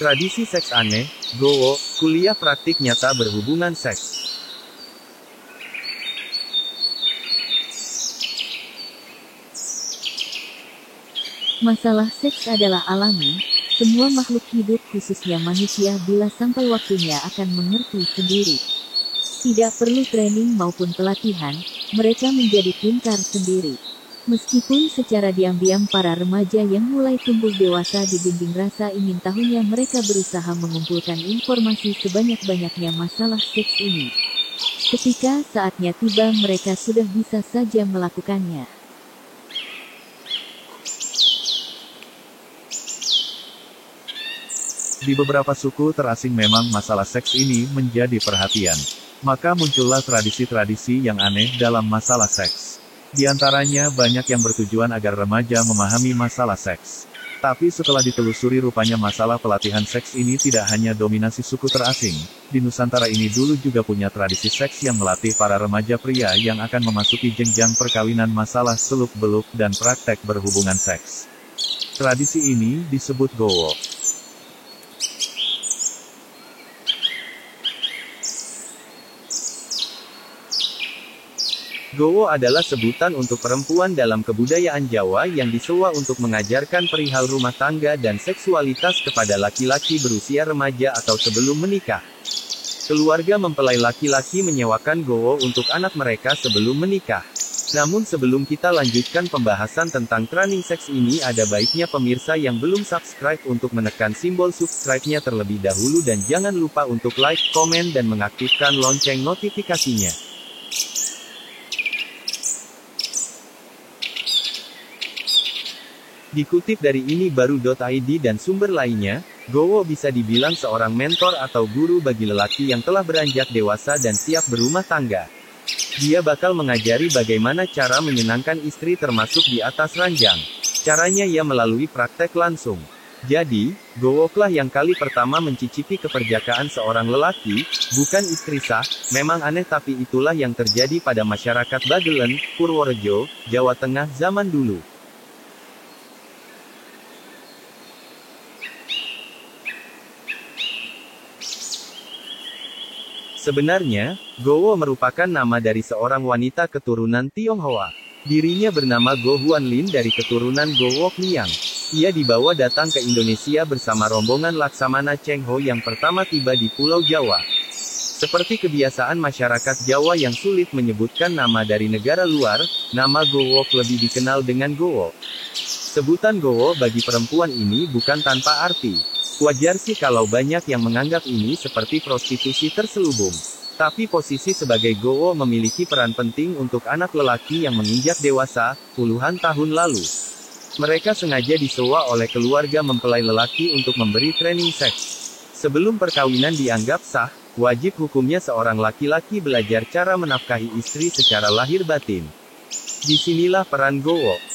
Tradisi seks aneh, Gowo, kuliah praktik nyata berhubungan seks. Masalah seks adalah alami, semua makhluk hidup khususnya manusia bila sampai waktunya akan mengerti sendiri. Tidak perlu training maupun pelatihan, mereka menjadi pintar sendiri. Meskipun secara diam-diam para remaja yang mulai tumbuh dewasa dibimbing rasa ingin tahunya, mereka berusaha mengumpulkan informasi sebanyak-banyaknya masalah seks ini. Ketika saatnya tiba mereka sudah bisa saja melakukannya. Di beberapa suku terasing memang masalah seks ini menjadi perhatian. Maka muncullah tradisi-tradisi yang aneh dalam masalah seks. Di antaranya banyak yang bertujuan agar remaja memahami masalah seks. Tapi setelah ditelusuri rupanya masalah pelatihan seks ini tidak hanya dominasi suku terasing. Di Nusantara ini dulu juga punya tradisi seks yang melatih para remaja pria yang akan memasuki jenjang perkawinan masalah seluk-beluk dan praktek berhubungan seks. Tradisi ini disebut Gowo. Gowo adalah sebutan untuk perempuan dalam kebudayaan Jawa yang disewa untuk mengajarkan perihal rumah tangga dan seksualitas kepada laki-laki berusia remaja atau sebelum menikah. Keluarga mempelai laki-laki menyewakan Gowo untuk anak mereka sebelum menikah. Namun sebelum kita lanjutkan pembahasan tentang training seks ini, ada baiknya pemirsa yang belum subscribe untuk menekan simbol subscribe-nya terlebih dahulu dan jangan lupa untuk like, komen dan mengaktifkan lonceng notifikasinya. Dikutip dari inibaru.id dan sumber lainnya, Gowo bisa dibilang seorang mentor atau guru bagi lelaki yang telah beranjak dewasa dan siap berumah tangga. Dia bakal mengajari bagaimana cara menyenangkan istri termasuk di atas ranjang. Caranya ia melalui praktek langsung. Jadi, Gowoklah yang kali pertama mencicipi keperjakaan seorang lelaki, bukan istri sah. Memang aneh tapi itulah yang terjadi pada masyarakat Bagelen, Purworejo, Jawa Tengah zaman dulu. Sebenarnya, Gowo merupakan nama dari seorang wanita keturunan Tionghoa. Dirinya bernama Go Huanlin dari keturunan Gowok Liang. Ia dibawa datang ke Indonesia bersama rombongan Laksamana Cheng Ho yang pertama tiba di Pulau Jawa. Seperti kebiasaan masyarakat Jawa yang sulit menyebutkan nama dari negara luar, nama Gowok lebih dikenal dengan Gowo. Sebutan Gowo bagi perempuan ini bukan tanpa arti. Wajar sih kalau banyak yang menganggap ini seperti prostitusi terselubung. Tapi posisi sebagai Gowo memiliki peran penting untuk anak lelaki yang menginjak dewasa, puluhan tahun lalu. Mereka sengaja disewa oleh keluarga mempelai lelaki untuk memberi training seks. Sebelum perkawinan dianggap sah, wajib hukumnya seorang laki-laki belajar cara menafkahi istri secara lahir batin. Disinilah peran Gowo.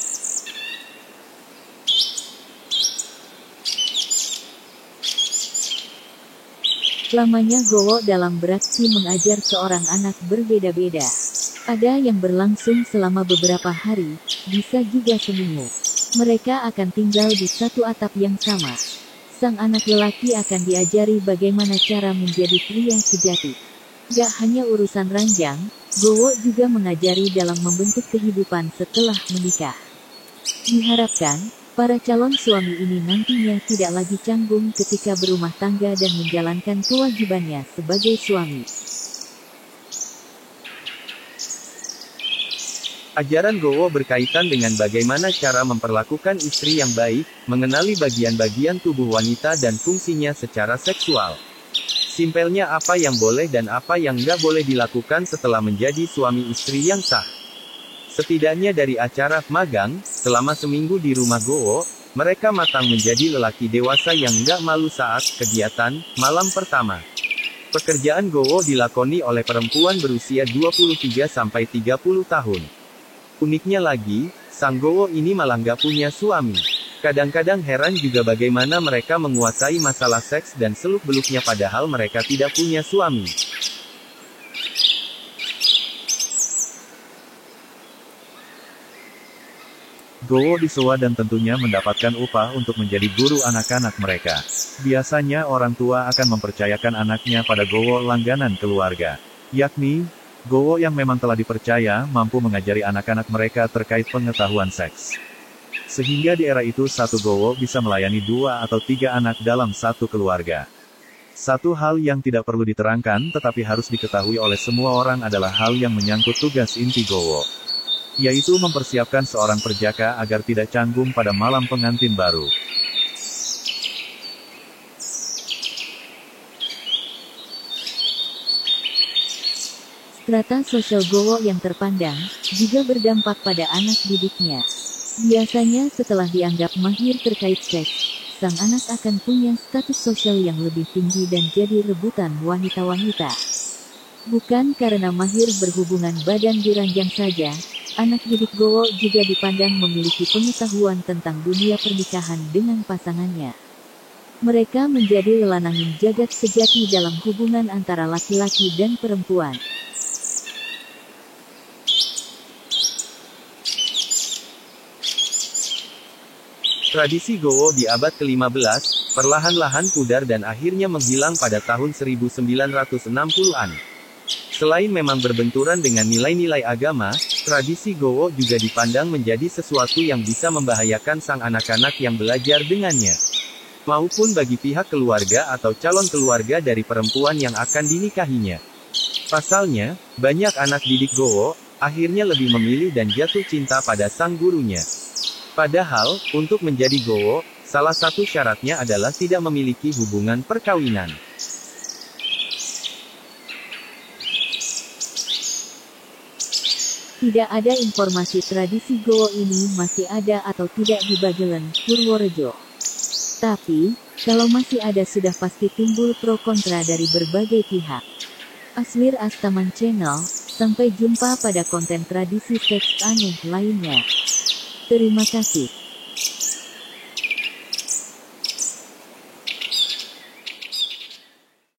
Lamanya Gowo dalam beraksi mengajar seorang anak berbeda-beda. Ada yang berlangsung selama beberapa hari, bisa juga seminggu. Mereka akan tinggal di satu atap yang sama. Sang anak lelaki akan diajari bagaimana cara menjadi pria sejati. Gak hanya urusan ranjang, Gowo juga mengajari dalam membentuk kehidupan setelah menikah. Diharapkan, para calon suami ini nantinya tidak lagi canggung ketika berumah tangga dan menjalankan kewajibannya sebagai suami. Ajaran Gowo berkaitan dengan bagaimana cara memperlakukan istri yang baik, mengenali bagian-bagian tubuh wanita dan fungsinya secara seksual. Simpelnya apa yang boleh dan apa yang nggak boleh dilakukan setelah menjadi suami istri yang sah. Setidaknya dari acara magang, selama seminggu di rumah Gowo, mereka matang menjadi lelaki dewasa yang nggak malu saat kegiatan malam pertama. Pekerjaan Gowo dilakoni oleh perempuan berusia 23-30 tahun. Uniknya lagi, sang Gowo ini malah nggak punya suami. Kadang-kadang heran juga bagaimana mereka menguasai masalah seks dan seluk-beluknya padahal mereka tidak punya suami. Gowo disewa dan tentunya mendapatkan upah untuk menjadi guru anak-anak mereka. Biasanya orang tua akan mempercayakan anaknya pada gowo langganan keluarga. Yakni, gowo yang memang telah dipercaya mampu mengajari anak-anak mereka terkait pengetahuan seks. Sehingga di era itu satu gowo bisa melayani 2 atau 3 anak dalam satu keluarga. Satu hal yang tidak perlu diterangkan tetapi harus diketahui oleh semua orang adalah hal yang menyangkut tugas inti gowo, yaitu mempersiapkan seorang perjaka agar tidak canggung pada malam pengantin baru. Strata sosial gowo yang terpandang, juga berdampak pada anak didiknya. Biasanya setelah dianggap mahir terkait seks, sang anak akan punya status sosial yang lebih tinggi dan jadi rebutan wanita-wanita. Bukan karena mahir berhubungan badan di ranjang saja, anak didik gowo juga dipandang memiliki pengetahuan tentang dunia pernikahan dengan pasangannya. Mereka menjadi lelanangin jagat sejati dalam hubungan antara laki-laki dan perempuan. Tradisi gowo di abad ke-15, perlahan-lahan pudar dan akhirnya menghilang pada tahun 1960-an. Selain memang berbenturan dengan nilai-nilai agama, tradisi gowo juga dipandang menjadi sesuatu yang bisa membahayakan sang anak-anak yang belajar dengannya, maupun bagi pihak keluarga atau calon keluarga dari perempuan yang akan dinikahinya. Pasalnya, banyak anak didik gowo akhirnya lebih memilih dan jatuh cinta pada sang gurunya. Padahal, untuk menjadi gowo, salah satu syaratnya adalah tidak memiliki hubungan perkawinan. Tidak ada informasi tradisi gowo ini masih ada atau tidak di Bagelen, Purworejo. Tapi, kalau masih ada sudah pasti timbul pro kontra dari berbagai pihak. Aswir Astaman Channel, sampai jumpa pada konten tradisi seks aneh lainnya. Terima kasih.